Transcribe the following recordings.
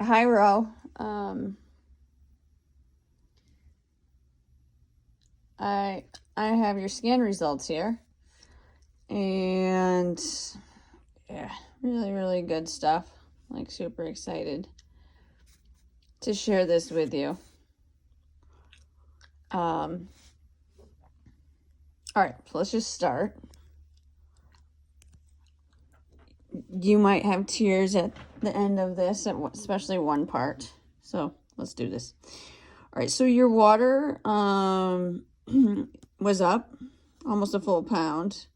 Hi, Ro. I I have your scan results here, and yeah, really good stuff. Like super excited to share this with you. All right, so let's just start. You might have tears at the end of this, especially one part. So let's do this. All right, so your water was up almost a full pound.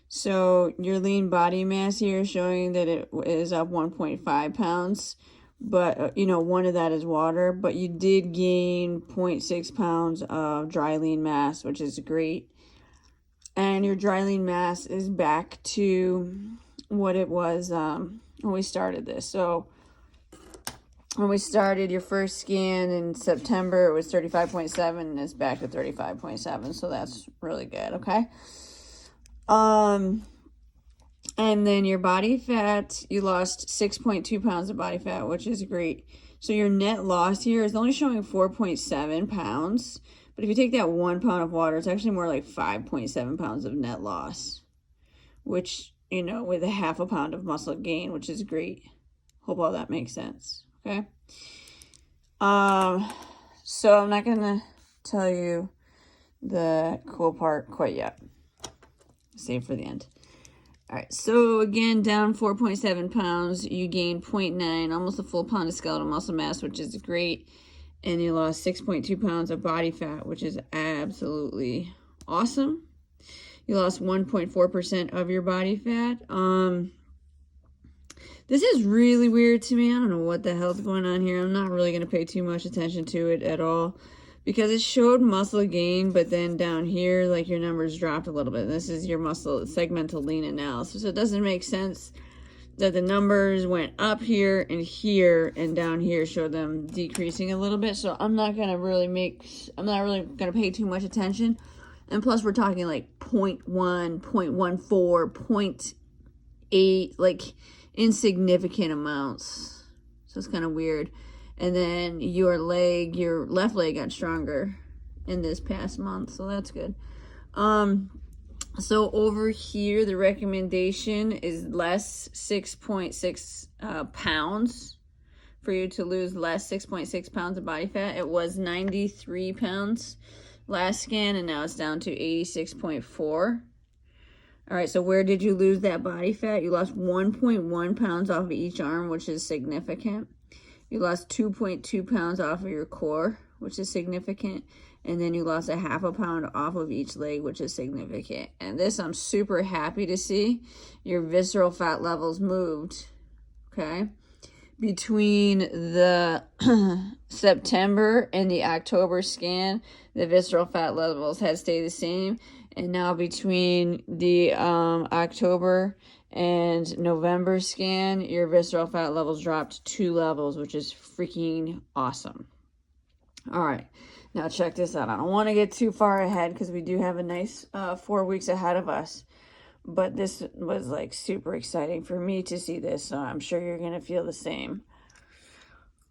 So your lean body mass here is showing that it is up 1.5 pounds, but one of that is water, but you did gain 0.6 pounds of dry lean mass, which is great. And your dry lean mass is back to what it was when we started this. So when we started your first scan in September, it was 35.7 and it's back to 35.7. So that's really good. Okay. And then your body fat, you lost 6.2 pounds of body fat, which is great. So your net loss here is only showing 4.7 pounds. But if you take that 1 pound of water, it's actually more like 5.7 pounds of net loss, which, with a half a pound of muscle gain, which is great. Hope all that makes sense. Okay. So I'm not going to tell you the cool part quite yet. Save for the end. All right, so again, down 4.7 pounds. You gained 0.9, almost a full pound of skeletal muscle mass, which is great. And you lost 6.2 pounds of body fat, which is absolutely awesome. You lost 1.4% of your body fat. This is really weird to me. I don't know what the hell's going on here. I'm not really going to pay too much attention to it at all, because it showed muscle gain, but then down here, like, your numbers dropped a little bit. This is your muscle segmental lean analysis. So it doesn't make sense that the numbers went up here, and down here showed them decreasing a little bit. So I'm not really going to pay too much attention. And plus, we're talking like 0.1, 0.14, 0.8, like insignificant amounts. So it's kind of weird. And then your left leg got stronger in this past month, so that's good. So over here, the recommendation is less 6.6 pounds, for you to lose less 6.6 pounds of body fat. It was 93 pounds last scan, and now it's down to 86.4. All right, so where did you lose that body fat? You lost 1.1 pounds off of each arm, which is significant. You lost 2.2 pounds off of your core, which is significant. And then you lost a half a pound off of each leg, which is significant. And this I'm super happy to see. Your visceral fat levels moved, okay? Between the September and the October scan, the visceral fat levels had stayed the same. And now between the October and November scan, your visceral fat levels dropped 2 levels, which is freaking awesome. All right, now check this out. I don't want to get too far ahead because we do have a nice 4 weeks ahead of us. But this was like super exciting for me to see this, so I'm sure you're going to feel the same.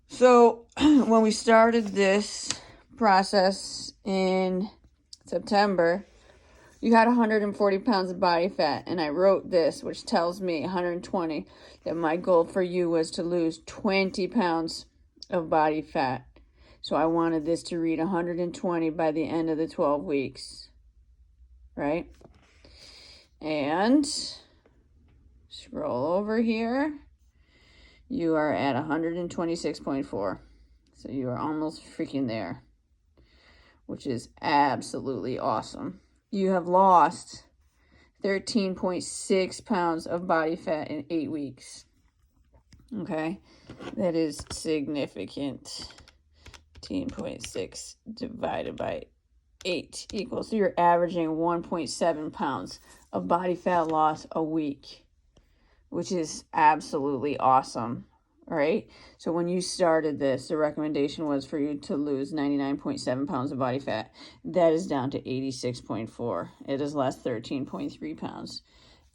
So when we started this process in September, you had 140 pounds of body fat, and I wrote this, which tells me 120, that my goal for you was to lose 20 pounds of body fat. So I wanted this to read 120 by the end of the 12 weeks, right? And scroll over here. You are at 126.4. So you are almost freaking there, which is absolutely awesome. You have lost 13.6 pounds of body fat in 8 weeks. Okay, that is significant. 13.6 divided by 8 equals, so you're averaging 1.7 pounds of body fat loss a week, which is absolutely awesome, right? So when you started this, the recommendation was for you to lose 99.7 pounds of body fat. That is down to 86.4. It is less 13.3 pounds.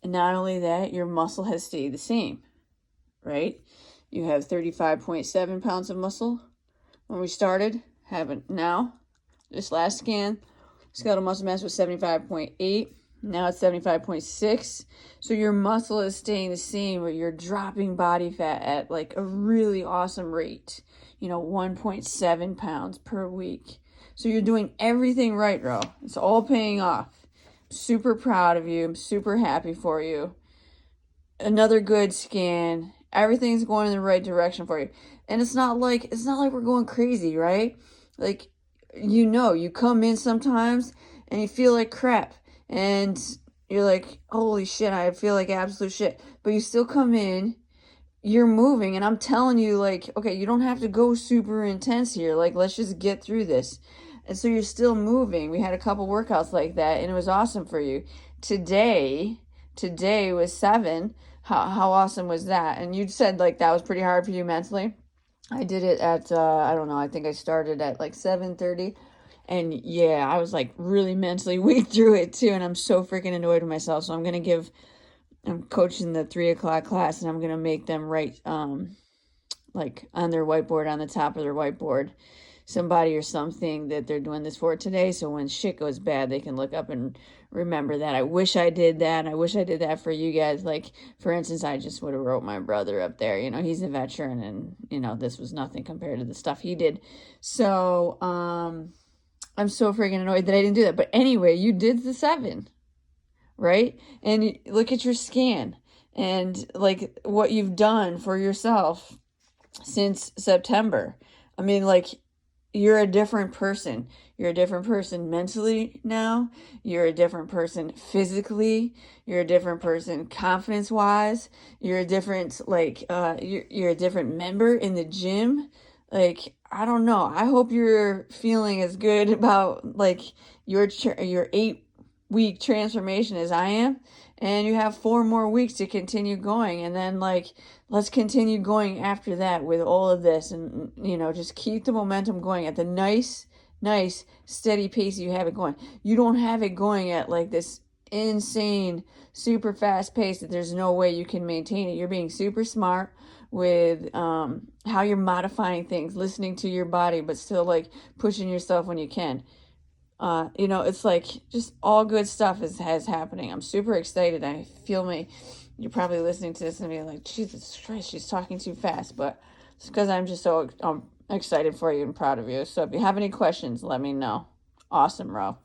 And not only that, your muscle has stayed the same, right? You have 35.7 pounds of muscle when we started. Haven't now. This last scan, skeletal muscle mass was 75.8. Now it's 75.6. So your muscle is staying the same, but you're dropping body fat at like a really awesome rate. 1.7 pounds per week. So you're doing everything right, Ro. It's all paying off. I'm super proud of you. I'm super happy for you. Another good scan. Everything's going in the right direction for you. And it's not like we're going crazy, right? Like, you come in sometimes and you feel like crap. And you're like, holy shit, I feel like absolute shit. But you still come in, you're moving, and I'm telling you, like, okay, you don't have to go super intense here. Like, let's just get through this. And so you're still moving. We had a couple workouts like that, and it was awesome for you. Today was 7. How awesome was that? And you said, like, that was pretty hard for you mentally. I did it at, I don't know, I think I started at, like, 7:30. And, yeah, I was, like, really mentally weak through it, too. And I'm so freaking annoyed with myself. So I'm coaching the 3 o'clock class, and I'm going to make them write, like, on their whiteboard, on the top of their whiteboard, somebody or something that they're doing this for today. So when shit goes bad, they can look up and remember that. I wish I did that. I wish I did that for you guys. Like, for instance, I just would have wrote my brother up there. He's a veteran, and, this was nothing compared to the stuff he did. So, I'm so freaking annoyed that I didn't do that. But anyway, you did the 7. Right? And look at your scan and like what you've done for yourself since September. I mean, like, you're a different person. You're a different person mentally now. You're a different person physically. You're a different person confidence wise. You're a different, like, you're a different member in the gym. Like, I don't know. I hope you're feeling as good about like your 8-week transformation as I am, and you have 4 more weeks to continue going, and then like let's continue going after that with all of this, and just keep the momentum going at the nice steady pace you have it going. You don't have it going at like this insane super fast pace that there's no way you can maintain it. You're being super smart with how you're modifying things, listening to your body, but still like pushing yourself when you can. It's like just all good stuff is happening. I'm super excited. I feel you're probably listening to this and being like, Jesus Christ, she's talking too fast. But it's because I'm just so excited for you and proud of you. So if you have any questions, let me know. Awesome, Ro.